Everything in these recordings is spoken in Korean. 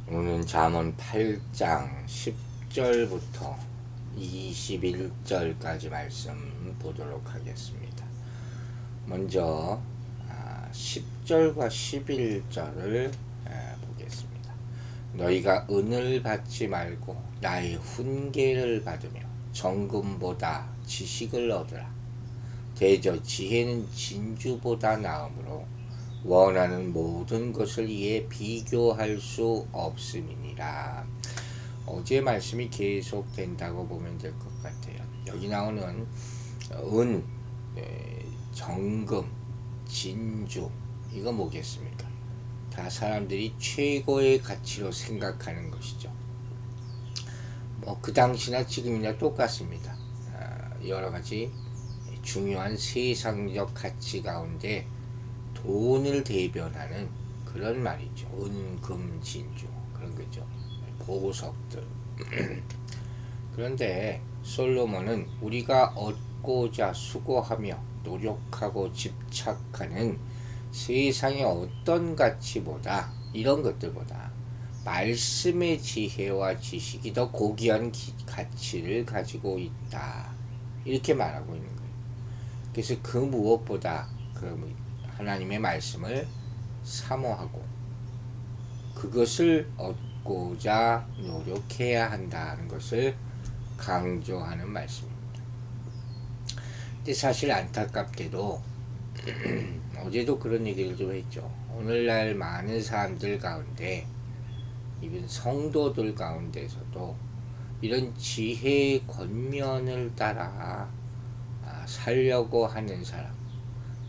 오늘은 잠언 8장 10절부터 21절까지 말씀 보도록 하겠습니다. 먼저 10절과 11절을 보겠습니다. 너희가 은을 받지 말고 나의 훈계를 받으며 정금보다 지식을 얻으라. 대저 지혜는 진주보다 나으므로 원하는 모든 것을 이에 비교할 수 없음이니라. 어제 말씀이 계속된다고 보면 될 것 같아요. 여기 나오는 은, 정금, 진주, 이거 뭐겠습니까? 다 사람들이 최고의 가치로 생각하는 것이죠. 그 당시나 지금이나 똑같습니다. 여러 가지 중요한 세상적 가치 가운데 돈을 대변하는 그런 말이죠. 은, 금, 진주 그런 거죠. 보석들. 그런데 솔로몬은 우리가 얻고자 수고하며 노력하고 집착하는 세상의 어떤 가치보다, 이런 것들보다 말씀의 지혜와 지식이 더 고귀한 가치를 가지고 있다, 이렇게 말하고 있는 거예요. 그래서 그 무엇보다 하나님의 말씀을 사모하고 그것을 얻고자 노력해야 한다는 것을 강조하는 말씀입니다. 근데 사실 안타깝게도 어제도 그런 얘기를 좀 했죠. 오늘날 많은 사람들 가운데, 이번 성도들 가운데서도 이런 지혜의 권면을 따라 살려고 하는 사람,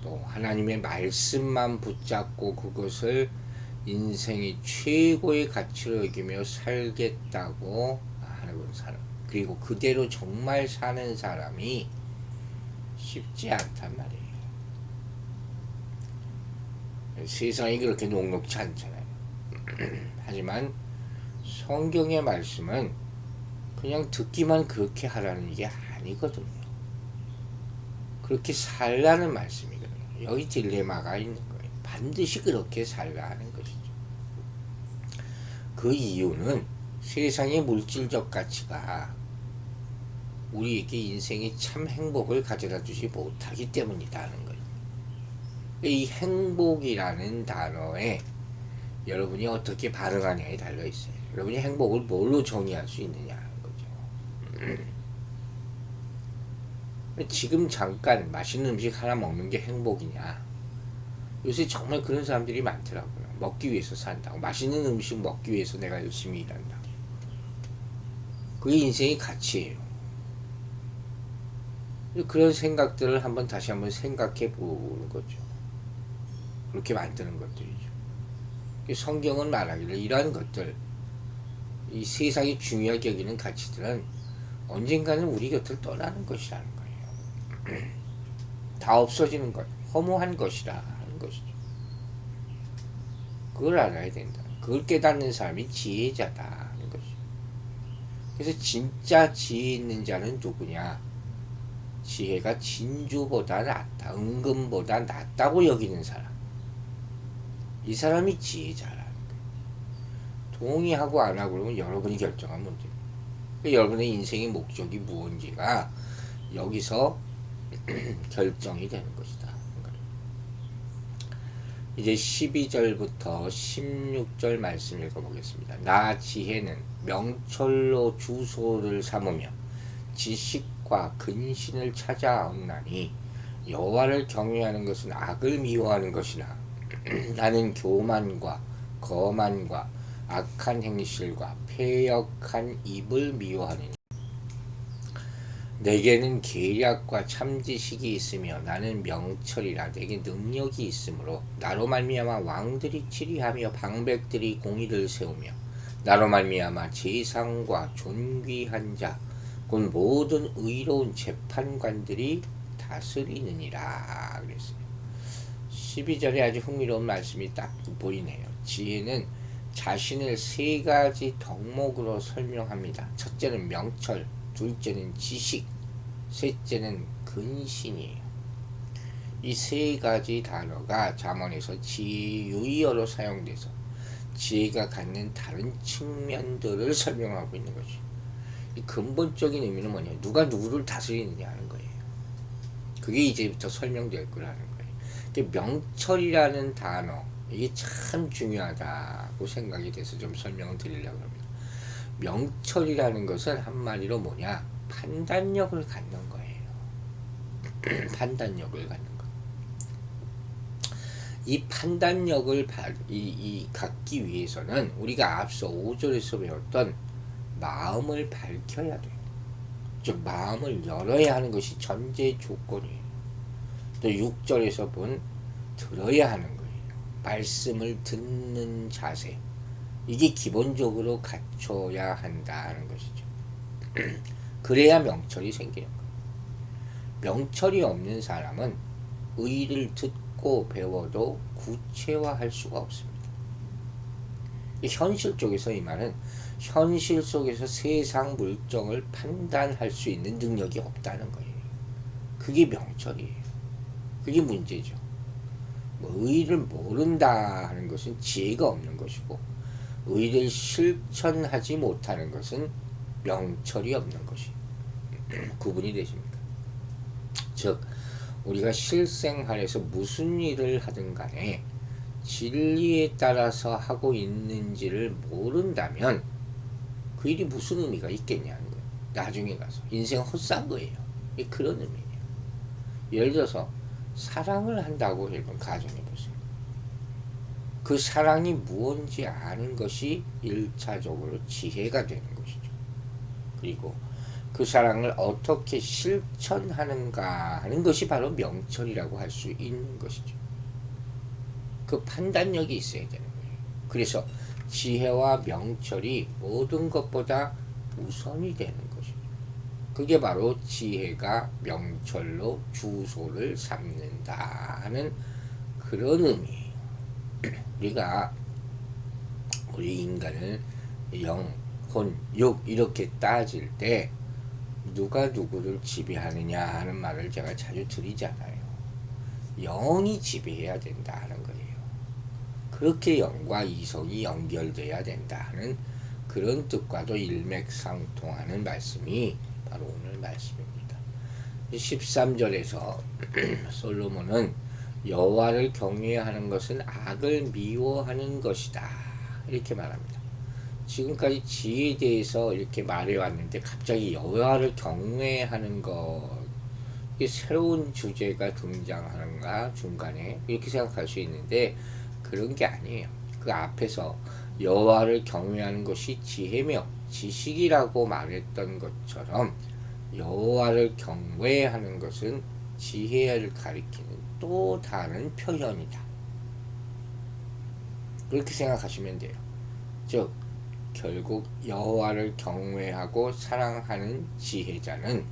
또 하나님의 말씀만 붙잡고 그것을 인생의 최고의 가치로 여기며 살겠다고 하는 사람, 그리고 그대로 정말 사는 사람이 쉽지 않단 말이에요. 세상이 그렇게 녹록지 않잖아요. 하지만 성경의 말씀은 그냥 듣기만 그렇게 하라는 게 아니거든요. 그렇게 살라는 말씀이거든요. 여기 딜레마가 있는 거예요. 반드시 그렇게 살라 하는 것이죠. 그 이유는 세상의 물질적 가치가 우리에게 인생의 참 행복을 가져다 주지 못하기 때문이라는 거예요. 이 행복이라는 단어에 여러분이 어떻게 반응하냐에 달려있어요. 여러분이 행복을 뭘로 정의할 수 있느냐는 거죠. 지금 잠깐 맛있는 음식 하나 먹는 게 행복이냐? 요새 정말 그런 사람들이 많더라고요. 먹기 위해서 산다고. 맛있는 음식 먹기 위해서 내가 열심히 일한다. 그게 인생의 가치예요. 그런 생각들을 다시 한번 생각해 보는 거죠. 그렇게 만드는 것들이죠. 성경은 말하기를 이러한 것들, 이 세상이 중요하게 여기는 가치들은 언젠가는 우리 곁을 떠나는 것이라는 거예요. 다 없어지는 것, 허무한 것이라 하는 것이죠. 그걸 알아야 된다. 그걸 깨닫는 사람이 지혜자다 하는 것이죠. 그래서 진짜 지혜 있는 자는 누구냐? 지혜가 진주보다 낫다, 은금보다 낫다고 여기는 사람, 이 사람이 지혜자라는 거예요. 동의하고 안 하고 그러면 여러분이 결정한 문제입니다. 여러분의 인생의 목적이 무엇인지가 여기서 결정이 되는 것이다. 이제 12절부터 16절 말씀 읽어보겠습니다. 나 지혜는 명철로 주소를 삼으며 지식과 근신을 찾아옵나니 여호와를 경외하는 것은 악을 미워하는 것이나 나는 교만과 거만과 악한 행실과 패역한 입을 미워하느니 내게는 계략과 참지식이 있으며 나는 명철이라 내게 능력이 있으므로 나로 말미암아 왕들이 치리하며 방백들이 공의를 세우며 나로 말미암아 제상과 존귀한 자 곧 모든 의로운 재판관들이 다스리느니라 그랬어요. 12절에 아주 흥미로운 말씀이 딱 보이네요. 지혜는 자신을 세 가지 덕목으로 설명합니다. 첫째는 명철, 둘째는 지식, 셋째는 근신이에요. 이 세 가지 단어가 잠언에서 지혜의 유의어로 사용돼서 지혜가 갖는 다른 측면들을 설명하고 있는 거지. 이 근본적인 의미는 뭐냐? 누가 누구를 다스리느냐 하는 거예요. 그게 이제부터 설명될 거라는 거예요. 명철이라는 단어, 이게 참 중요하다고 생각이 돼서 좀 설명을 드리려고 합니다. 명철이라는 것은 한마디로 뭐냐? 판단력을 갖는 거예요. 판단력을 갖는 거. 이 판단력을 갖기 위해서는 우리가 앞서 5절에서 배웠던 마음을 밝혀야 돼요. 즉 마음을 열어야 하는 것이 전제 조건이에요. 또 6절에서 본 들어야 하는 거예요. 말씀을 듣는 자세, 이게 기본적으로 갖춰야 한다는 것이죠. 그래야 명철이 생기는 거예요. 명철이 없는 사람은 의를 듣고 배워도 구체화할 수가 없습니다. 현실 쪽에서 이 말은 현실 속에서 세상 물정을 판단할 수 있는 능력이 없다는 거예요. 그게 명철이에요. 그게 문제죠. 의를 모른다 하는 것은 지혜가 없는 것이고, 의를 실천하지 못하는 것은 명철이 없는 것이 구분이 되십니까? 즉 우리가 실생활에서 무슨 일을 하든 간에 진리에 따라서 하고 있는지를 모른다면 그 일이 무슨 의미가 있겠냐는 거예요. 나중에 가서 인생 헛산 거예요. 그런 의미예요. 예를 들어서 사랑을 한다고 여러분 가정해보세요. 그 사랑이 무엇인지 아는 것이 1차적으로 지혜가 되는 것이죠. 그리고 그 사랑을 어떻게 실천하는가 하는 것이 바로 명철이라고 할 수 있는 것이죠. 그 판단력이 있어야 되는 거예요. 그래서 지혜와 명철이 모든 것보다 우선이 되는 것이죠. 그게 바로 지혜가 명철로 주소를 삼는다 하는 그런 의미예요. 우리가 우리 인간을 영, 혼, 육 이렇게 따질 때 누가 누구를 지배하느냐 하는 말을 제가 자주 드리잖아요. 영이 지배해야 된다 하는 거예요. 그렇게 영과 이성이 연결돼야 된다 하는 그런 뜻과도 일맥상통하는 말씀이 바로 오늘 말씀입니다. 13절에서 솔로몬은 여호와를 경외하는 것은 악을 미워하는 것이다 이렇게 말합니다. 지금까지 지혜에 대해서 이렇게 말해왔는데 갑자기 여호와를 경외하는 것, 이게 새로운 주제가 등장하는가 중간에 이렇게 생각할 수 있는데 그런 게 아니에요. 그 앞에서 여호와를 경외하는 것이 지혜며 지식이라고 말했던 것처럼 여호와를 경외하는 것은 지혜를 가리키는 또 다른 표현이다. 그렇게 생각하시면 돼요. 즉 결국 여호와를 경외하고 사랑하는 지혜자는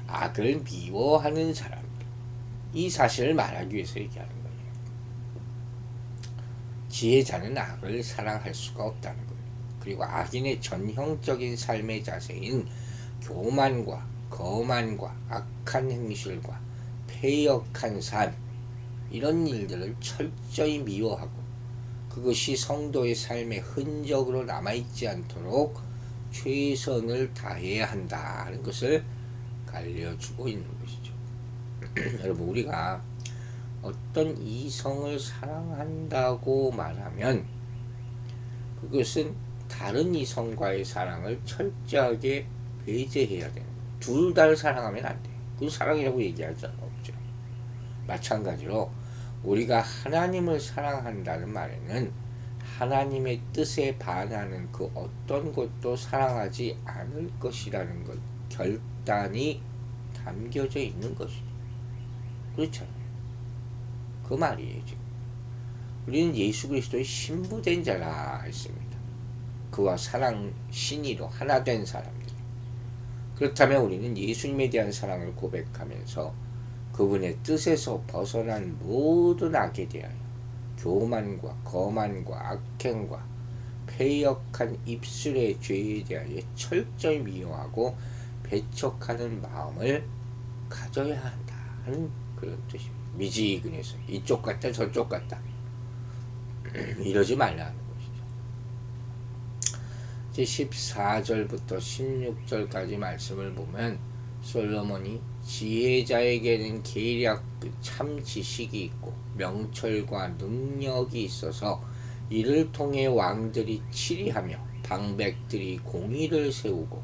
악을 미워하는 사람이다. 이 사실을 말하기 위해서 얘기하는 거예요. 지혜자는 악을 사랑할 수가 없다는 거예요. 그리고 악인의 전형적인 삶의 자세인 교만과 거만과 악한 행실과 패역한 삶, 이런 일들을 철저히 미워하고 그것이 성도의 삶의 흔적으로 남아있지 않도록 최선을 다해야 한다는 것을 알려주고 있는 것이죠. 여러분, 우리가 어떤 이성을 사랑한다고 말하면 그것은 다른 이성과의 사랑을 철저하게 배제해야 돼요. 둘 다를 사랑하면 안 돼요. 그건 사랑이라고 얘기할 수 없죠. 마찬가지로 우리가 하나님을 사랑한다는 말에는 하나님의 뜻에 반하는 그 어떤 것도 사랑하지 않을 것이라는 것, 결단이 담겨져 있는 것이죠. 그렇잖아요. 그 말이에요. 지금 우리는 예수 그리스도의 신부된 자라 했습니다. 그와 사랑 신이로 하나 된 사람들. 그렇다면 우리는 예수님에 대한 사랑을 고백하면서 그분의 뜻에서 벗어난 모든 악에 대하여 교만과 거만과 악행과 패역한 입술의 죄에 대하여 철저히 미워하고 배척하는 마음을 가져야 한다 하는 그런 뜻입니다. 미지근해서 이쪽 같다 저쪽 같다 이러지 말라는 것이죠. 이제 14절부터 16절까지 말씀을 보면 솔로몬이 지혜자에게는 계략 참 지식이 있고 명철과 능력이 있어서 이를 통해 왕들이 치리하며 방백들이 공의를 세우고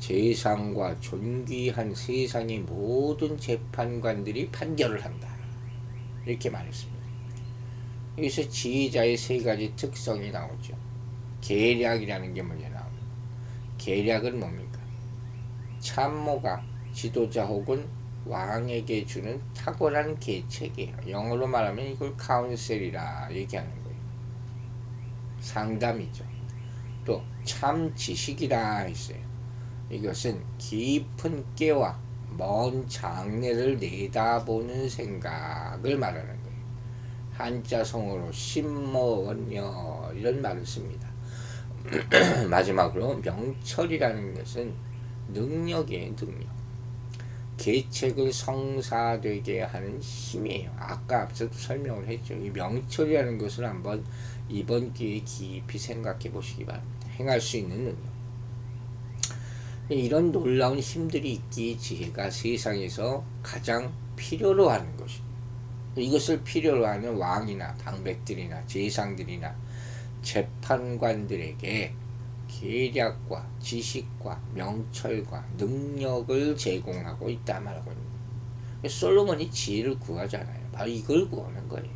재상과 존귀한 세상의 모든 재판관들이 판결을 한다. 이렇게 말했습니다. 여기서 지혜자의 세 가지 특성이 나오죠. 계략이라는 게 먼저 나옵니다. 계략은 뭡니까? 참모가 지도자 혹은 왕에게 주는 탁월한 계책이에요. 영어로 말하면 이걸 카운셀이라 얘기하는 거예요. 상담이죠. 또 참 지식이라 했어요. 이것은 깊은 깨와 먼 장래를 내다보는 생각을 말하는 거예요. 한자성어로 신머원여 이런 말을 씁니다. 마지막으로 명철이라는 것은 능력이에요. 능력. 계책을 성사되게 하는 힘이에요. 아까 앞서도 설명을 했죠. 이 명철이라는 것을 한번 이번 기회에 깊이 생각해 보시기 바랍니다. 행할 수 있는 능력. 이런 놀라운 힘들이 있기에 지혜가 세상에서 가장 필요로 하는 것입니다. 이것을 필요로 하는 왕이나 방백들이나 제상들이나 재판관들에게 계략과 지식과 명철과 능력을 제공하고 있다 말하고 있는 거예요. 솔로몬이 지혜를 구하잖아요. 바로 이걸 구하는 거예요.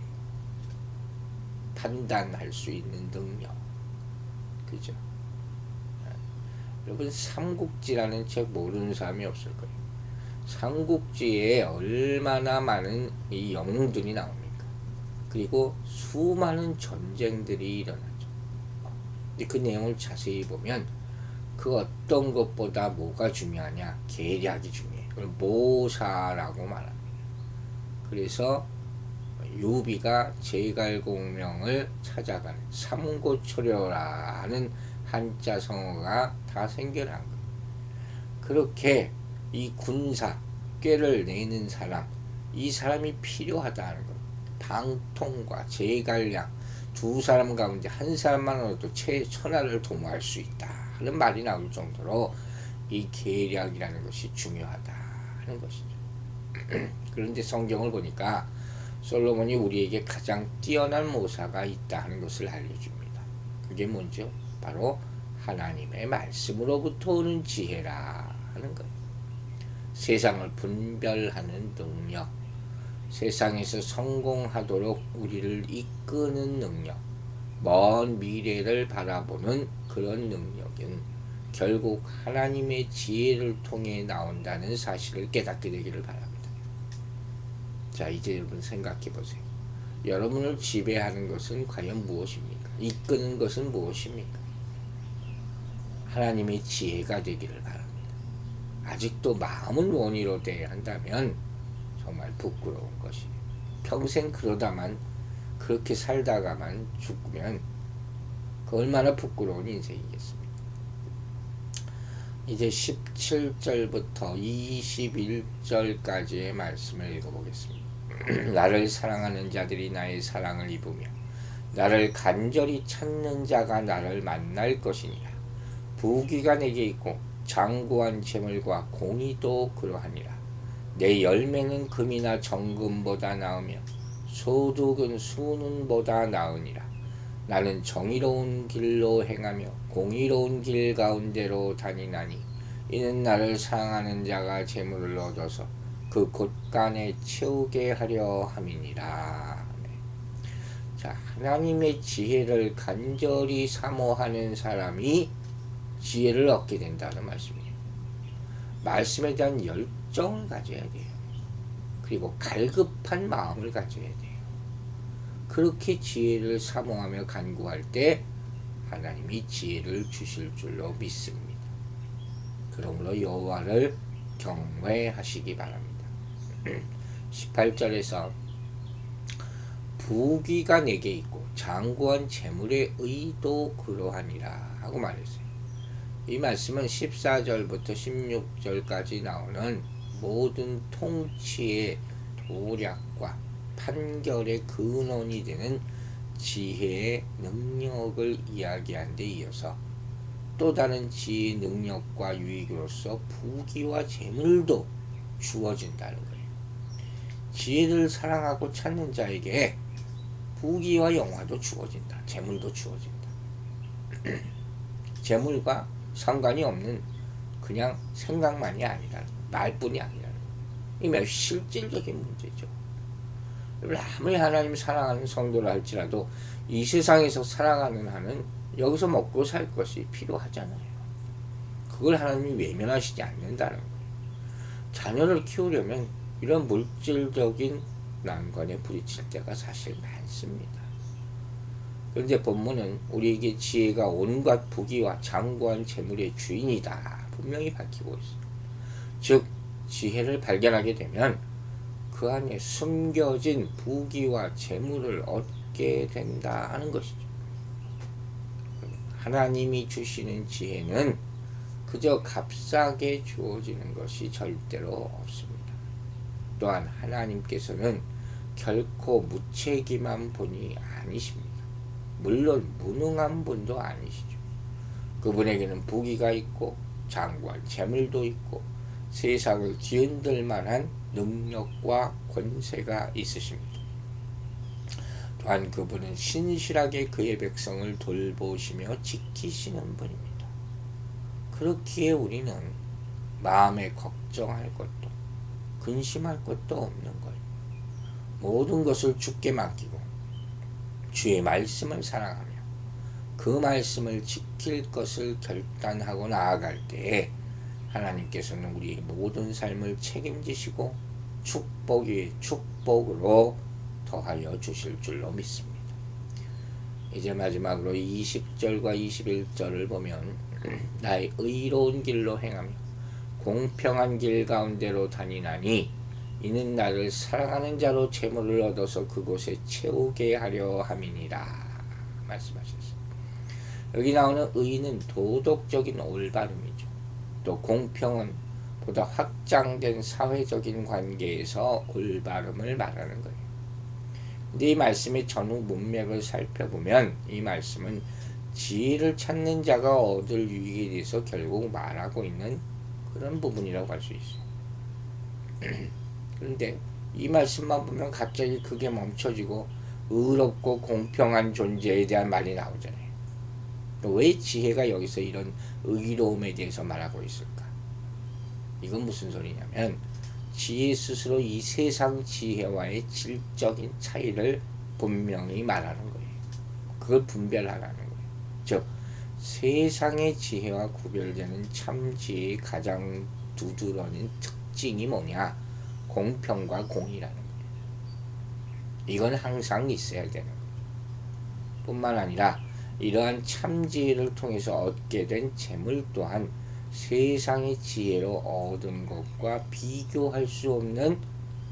판단할 수 있는 능력. 그죠? 여러분 삼국지라는 책 모르는 사람이 없을 거예요. 삼국지에 얼마나 많은 이 영웅들이 나옵니까? 그리고 수많은 전쟁들이 일어나죠. 근데 그 내용을 자세히 보면 그 어떤 것보다 뭐가 중요하냐? 계략이 중요해요. 그걸 모사라고 말합니다. 그래서 유비가 제갈공명을 찾아가는 삼고초려라는 한자 성어가 다 생겨난 거예요. 그렇게 이 군사 꾀를 내는 사람, 이 사람이 필요하다는 것. 방통과 제갈량 두 사람 가운데 한 사람만으로도 천하를 도모할 수 있다 하는 말이 나올 정도로 이 계략이라는 것이 중요하다 하는 것이죠. 그런데 성경을 보니까 솔로몬이 우리에게 가장 뛰어난 모사가 있다 하는 것을 알려줍니다. 그게 뭔죠? 바로 하나님의 말씀으로부터 오는 지혜라 하는 거예요. 세상을 분별하는 능력, 세상에서 성공하도록 우리를 이끄는 능력, 먼 미래를 바라보는 그런 능력은 결국 하나님의 지혜를 통해 나온다는 사실을 깨닫게 되기를 바랍니다. 자, 이제 여러분 생각해 보세요. 여러분을 지배하는 것은 과연 무엇입니까? 이끄는 것은 무엇입니까? 하나님의 지혜가 되기를 바랍니다. 아직도 마음은 원의로 돼야 한다면 정말 부끄러운 것이에요. 평생 그러다만 그렇게 살다가만 죽으면 그 얼마나 부끄러운 인생이겠습니까? 이제 17절부터 21절까지의 말씀을 읽어보겠습니다. 나를 사랑하는 자들이 나의 사랑을 입으며 나를 간절히 찾는 자가 나를 만날 것이니라. 부귀가 내게 있고 장구한 재물과 공의도 그러하니라. 내 열매는 금이나 정금보다 나으며 소득은 수는보다 나으니라. 나는 정의로운 길로 행하며 공의로운 길 가운데로 다니나니 이는 나를 사랑하는 자가 재물을 얻어서 그 곳간에 채우게 하려 함이니라. 자, 하나님의 지혜를 간절히 사모하는 사람이 지혜를 얻게 된다는 말씀이에요. 말씀에 대한 열정을 가져야 돼요. 그리고 갈급한 마음을 가져야 돼요. 그렇게 지혜를 사모하며 간구할 때 하나님이 지혜를 주실 줄로 믿습니다. 그러므로 여호와를 경외하시기 바랍니다. 18절에서 부귀가 내게 있고 장구한 재물의 의도 그러하니라 하고 말했어요. 이 말씀은 14절부터 16절까지 나오는 모든 통치의 도략과 판결의 근원이 되는 지혜의 능력을 이야기한 데 이어서 또 다른 지혜의 능력과 유익으로서 부귀와 재물도 주어진다는 거예요. 지혜를 사랑하고 찾는 자에게 부귀와 영화도 주어진다. 재물도 주어진다. 재물과 상관이 없는 그냥 생각만이 아니라 말뿐이 아니라 이 매우 실질적인 문제죠. 아무리 하나님 사랑하는 성도를 할지라도 이 세상에서 살아가는 한은 여기서 먹고 살 것이 필요하잖아요. 그걸 하나님이 외면하시지 않는다는 거예요. 자녀를 키우려면 이런 물질적인 난관에 부딪힐 때가 사실 많습니다. 그런데 본문은 우리에게 지혜가 온갖 부귀와 장구한 재물의 주인이다 분명히 밝히고 있습니다. 즉 지혜를 발견하게 되면 그 안에 숨겨진 부귀와 재물을 얻게 된다 하는 것이죠. 하나님이 주시는 지혜는 그저 값싸게 주어지는 것이 절대로 없습니다. 또한 하나님께서는 결코 무책임한 분이 아니십니다. 물론 무능한 분도 아니시죠. 그분에게는 부귀가 있고 장구한 재물도 있고 세상을 뒤흔들 만한 능력과 권세가 있으십니다. 또한 그분은 신실하게 그의 백성을 돌보시며 지키시는 분입니다. 그렇기에 우리는 마음에 걱정할 것도 근심할 것도 없는 거예요. 모든 것을 주께 맡기고 주의 말씀을 사랑하며 그 말씀을 지킬 것을 결단하고 나아갈 때에 하나님께서는 우리의 모든 삶을 책임지시고 축복 위에 축복으로 더하여 주실 줄로 믿습니다. 이제 마지막으로 20절과 21절을 보면 나의 의로운 길로 행하며 공평한 길 가운데로 다니나니 이는 나를 사랑하는 자로 재물을 얻어서 그곳에 채우게 하려 함이니라 말씀하셨습니다. 여기 나오는 의는 도덕적인 올바름이죠. 또 공평은 보다 확장된 사회적인 관계에서 올바름을 말하는 거예요. 근데 이 말씀의 전후 문맥을 살펴보면 이 말씀은 지혜를 찾는 자가 얻을 유익에 대해서 결국 말하고 있는 그런 부분이라고 할 수 있어요. 그런데 이 말씀만 보면 갑자기 그게 멈춰지고 의롭고 공평한 존재에 대한 말이 나오잖아요. 왜 지혜가 여기서 이런 의로움에 대해서 말하고 있을까? 이건 무슨 소리냐면 지혜 스스로 이 세상 지혜와의 질적인 차이를 분명히 말하는 거예요. 그걸 분별하라는 거예요. 즉 세상의 지혜와 구별되는 참 지혜의 가장 두드러진 특징이 뭐냐? 공평과 공의라는 거예요. 이건 항상 있어야 되는 거예요. 뿐만 아니라 이러한 참 지혜를 통해서 얻게 된 재물 또한 세상의 지혜로 얻은 것과 비교할 수 없는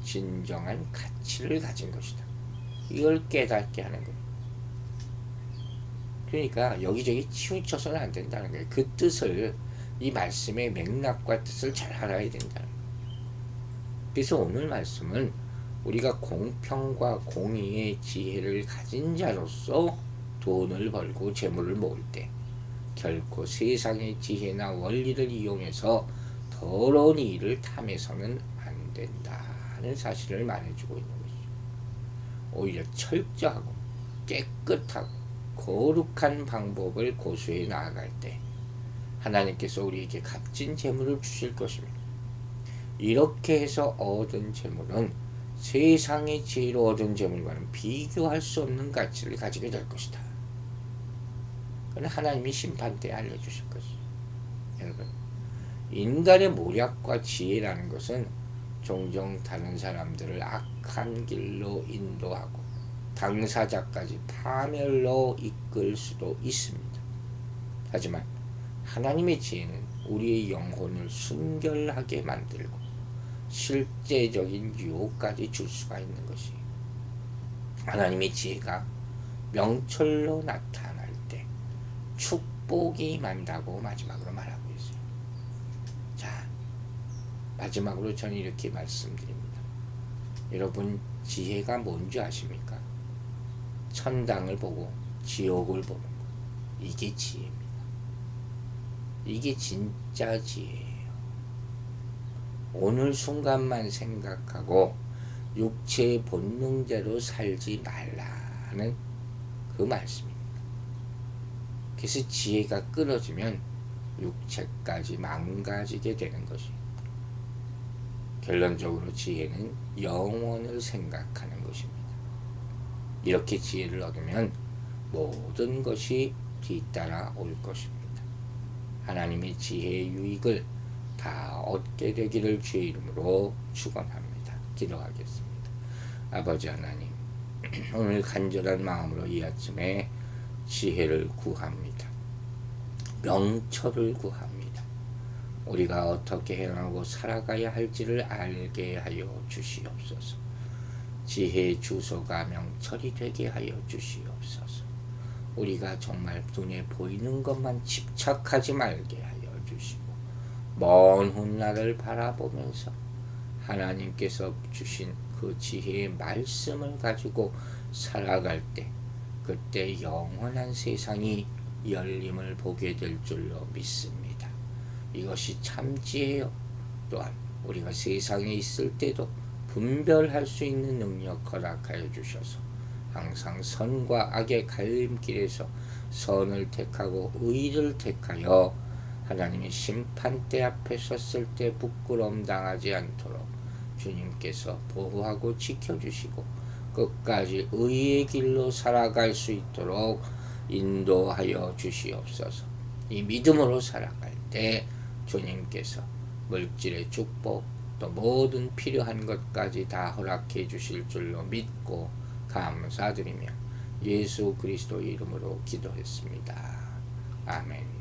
진정한 가치를 가진 것이다. 이걸 깨닫게 하는 거예요. 그러니까 여기저기 치우쳐서는 안 된다는 거예요. 그 뜻을, 이 말씀의 맥락과 뜻을 잘 알아야 된다는 거예요. 그래서 오늘 말씀은 우리가 공평과 공의의 지혜를 가진 자로서 돈을 벌고 재물을 모을 때 결코 세상의 지혜나 원리를 이용해서 더러운 일을 탐해서는 안 된다는 사실을 말해주고 있는 것이죠. 오히려 철저하고 깨끗하고 거룩한 방법을 고수해 나아갈 때 하나님께서 우리에게 값진 재물을 주실 것입니다. 이렇게 해서 얻은 재물은 세상의 지혜로 얻은 재물과는 비교할 수 없는 가치를 가지게 될 것이다. 그건 하나님이 심판 때 알려주실 것이죠. 여러분, 인간의 모략과 지혜라는 것은 종종 다른 사람들을 악한 길로 인도하고 당사자까지 파멸로 이끌 수도 있습니다. 하지만 하나님의 지혜는 우리의 영혼을 순결하게 만들고 실제적인 유혹까지 줄 수가 있는 것이, 하나님의 지혜가 명철로 나타날 때 축복이 임한다고 마지막으로 말하고 있어요. 자, 마지막으로 저는 이렇게 말씀드립니다. 여러분, 지혜가 뭔지 아십니까? 천당을 보고 지옥을 보는 것, 이게 지혜입니다. 이게 진짜 지혜예요. 오늘 순간만 생각하고 육체의 본능대로 살지 말라는 그 말씀입니다. 그래서 지혜가 끊어지면 육체까지 망가지게 되는 것입니다. 결론적으로 지혜는 영원을 생각하는 것입니다. 이렇게 지혜를 얻으면 모든 것이 뒤따라 올 것입니다. 하나님의 지혜의 유익을 다 얻게 되기를 주의 이름으로 축원합니다. 기도하겠습니다. 아버지 하나님, 오늘 간절한 마음으로 이 아침에 지혜를 구합니다. 명철을 구합니다. 우리가 어떻게 행하고 살아가야 할지를 알게 하여 주시옵소서. 지혜의 주소가 명철이 되게 하여 주시옵소서. 우리가 정말 눈에 보이는 것만 집착하지 말게 하여 주시고 먼 훗날을 바라보면서 하나님께서 주신 그 지혜의 말씀을 가지고 살아갈 때 그때 영원한 세상이 열림을 보게 될 줄로 믿습니다. 이것이 참 지혜요. 또한 우리가 세상에 있을 때도 분별할 수 있는 능력 허락하여 주셔서 항상 선과 악의 갈림길에서 선을 택하고 의를 택하여 하나님의 심판대 앞에 섰을 때 부끄러움 당하지 않도록 주님께서 보호하고 지켜주시고 끝까지 의의 길로 살아갈 수 있도록 인도하여 주시옵소서. 이 믿음으로 살아갈 때 주님께서 물질의 축복 또 모든 필요한 것까지 다 허락해 주실 줄로 믿고 감사드리며 예수 그리스도 이름으로 기도했습니다. 아멘.